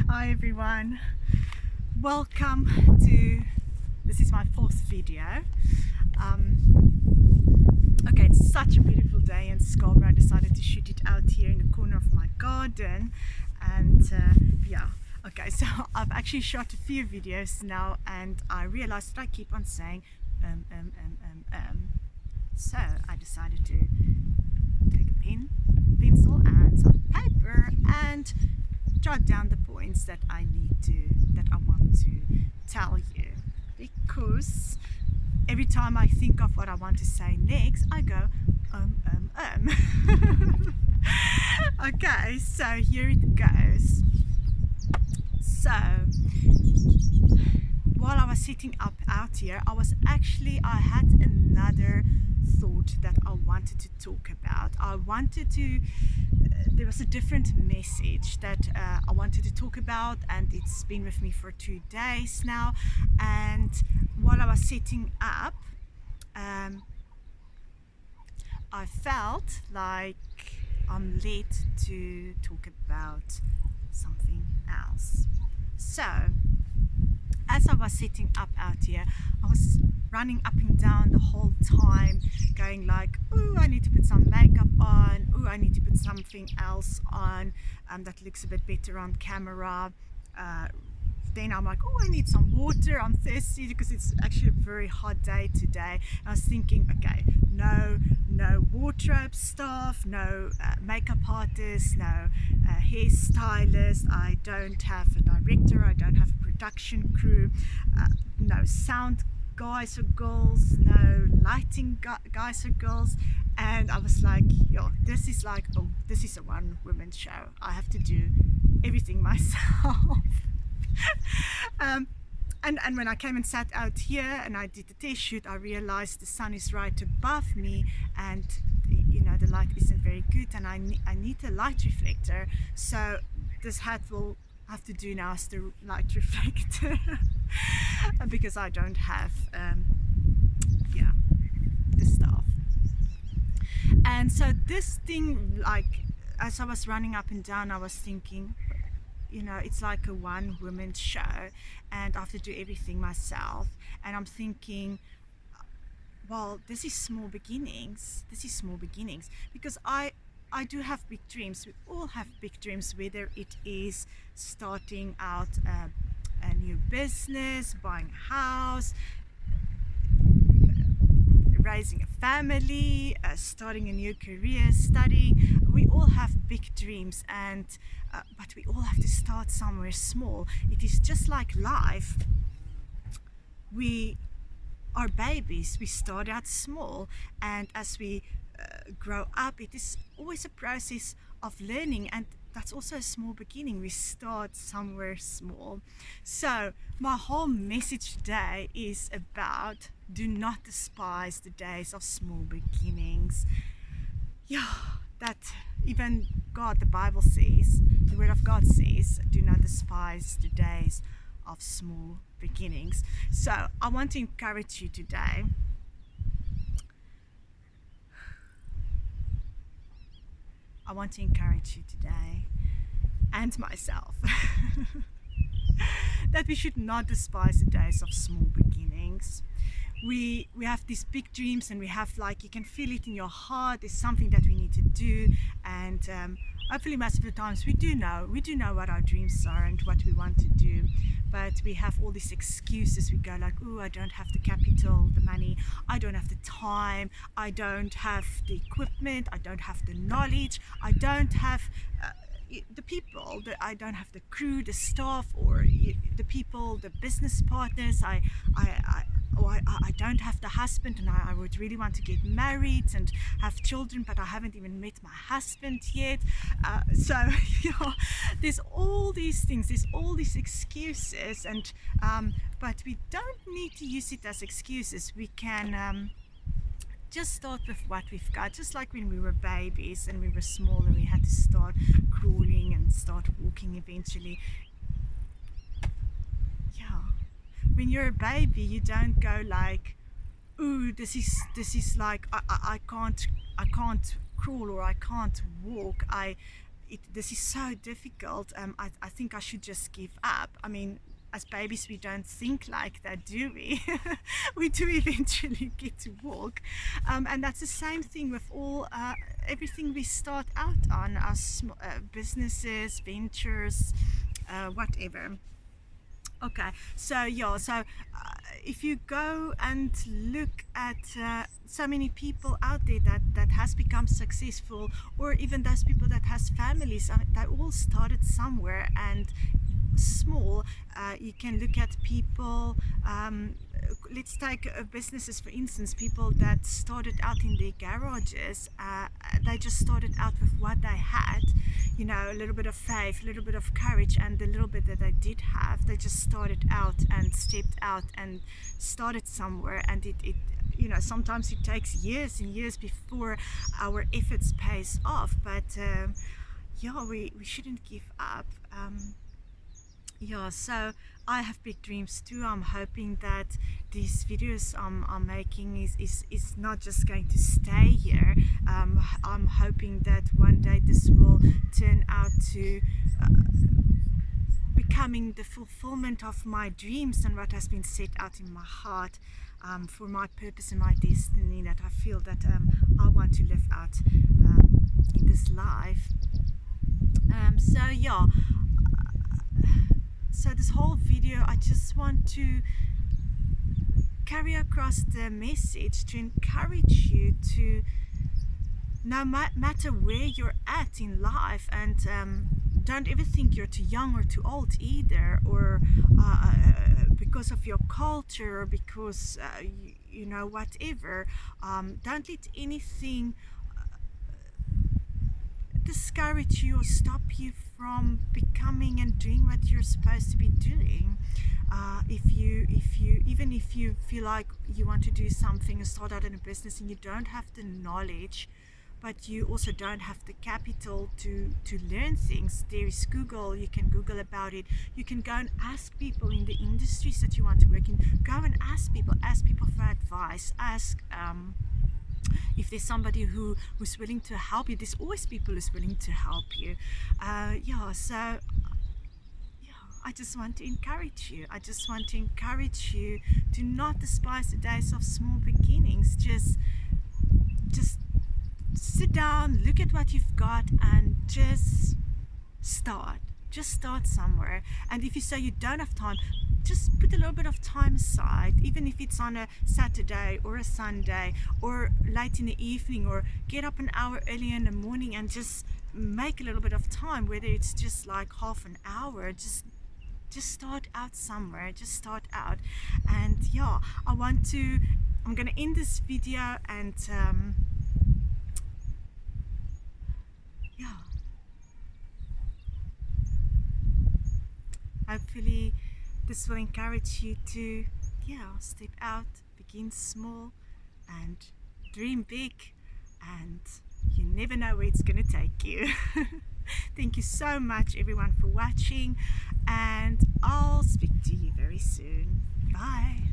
Hi everyone, welcome to, this is my fourth video. Okay, it's such a beautiful day in Scarborough. I decided to shoot it out here in the corner of my garden, and yeah, okay, so I've actually shot a few videos now, and I realized that I keep on saying so I decided to take a pencil and some paper and jot down the points that I want to tell you, because every time I think of what I want to say next, I go okay, so here it goes. So while I was sitting up out here, I had another thought that I wanted to talk about. There was a different message that I wanted to talk about, and it's been with me for 2 days now. And while I was sitting up, I felt like I'm led to talk about something else. So as I was sitting up out here, I was running up and down the whole time, going like, oh, I need to put some makeup on, oh, I need to put something else on that looks a bit better on camera. Then I'm like, oh, I need some water, I'm thirsty, because it's actually a very hot day today. I was thinking, okay, no wardrobe stuff, no makeup artist, no hairstylist, I don't have a director, I don't have a production crew, no sound guys or girls, no lighting guys or girls. And I was like, yo, this is a one-woman show. I have to do everything myself. And when I came and sat out here and I did the test shoot, I realized the sun is right above me, and the light isn't very good, and I need a light reflector. So this hat will have to do now as the light reflector because I don't have the stuff. And so this thing, like, as I was running up and down, I was thinking, it's like a one-woman show and I have to do everything myself. And I'm thinking, well, this is small beginnings, because I do have big dreams. We all have big dreams, whether it is starting out a new business, buying a house, raising a family, starting a new career, studying. We all have big dreams, and but we all have to start somewhere small. It is just like life. We are babies, we start out small, and as we grow up, it is always a process of learning, and that's also a small beginning. We start somewhere small. So my whole message today is about, do not despise the days of small beginnings. Yeah, that even God, the Bible says, the Word of God says, do not despise the days of small beginnings. So I want to encourage you today. And myself that we should not despise the days of small beginnings. We have these big dreams, and we have, like, you can feel it in your heart, there's something that we need to do, and hopefully most of the times we do know what our dreams are and what we want to do, but we have all these excuses. We go like, oh, I don't have the capital, the money, I don't have the time, I don't have the equipment, I don't have the knowledge, I don't have the people, I don't have the crew, the staff, or the people, the business partners. I don't have the husband, and I would really want to get married and have children, but I haven't even met my husband yet. So there's all these things, there's all these excuses, and but we don't need to use it as excuses. We can just start with what we've got, just like when we were babies and we were small and we had to start crawling and start walking eventually. When you're a baby, you don't go like, ooh, this is like, I can't crawl, or I can't walk. this is so difficult. I think I should just give up. I mean, as babies, we don't think like that, do we? We do eventually get to walk. And that's the same thing with all everything we start out on, our businesses, ventures, whatever. Okay, so yeah, so if you go and look at so many people out there that has become successful, or even those people that has families, they all started somewhere and small. You can look at people, let's take businesses for instance, people that started out in their garages. They just started out with what they had, you know, a little bit of faith, a little bit of courage, and the little bit that they did have, they just started out and stepped out and started somewhere. And it you know, sometimes it takes years and years before our efforts pays off, but yeah, we shouldn't give up. Yeah, so I have big dreams too. I'm hoping that these videos I'm making is not just going to stay here. I'm hoping that one day this will turn out to becoming the fulfillment of my dreams and what has been set out in my heart, for my purpose and my destiny that I feel that I want to live out in this life. So yeah, so this whole video, I just want to carry across the message to encourage you to, no matter where you're at in life, and don't ever think you're too young or too old either, or because of your culture, or because you know, whatever. Don't let anything discourage you or stop you from becoming and doing what you're supposed to be doing. Even if you feel like you want to do something and start out in a business and you don't have the knowledge, but you also don't have the capital to learn things, there is Google. You can Google about it. You can go and ask people in the industries that you want to work in. Go and ask people for advice. Ask if there's somebody who's willing to help you. There's always people who's willing to help you. Yeah, so I just want to encourage you. I just want to encourage you to not despise the days of small beginnings. Just sit down, look at what you've got, and just start. Just start somewhere. And if you say you don't have time, just put a little bit of time aside, even if it's on a Saturday or a Sunday or late in the evening, or get up an hour early in the morning and just make a little bit of time, whether it's just like half an hour. Just start out somewhere. Just start out. And yeah, I'm gonna end this video, and yeah, hopefully this will encourage you to, yeah, step out, begin small, and dream big, and you never know where it's going to take you. Thank you so much, everyone, for watching, and I'll speak to you very soon. Bye.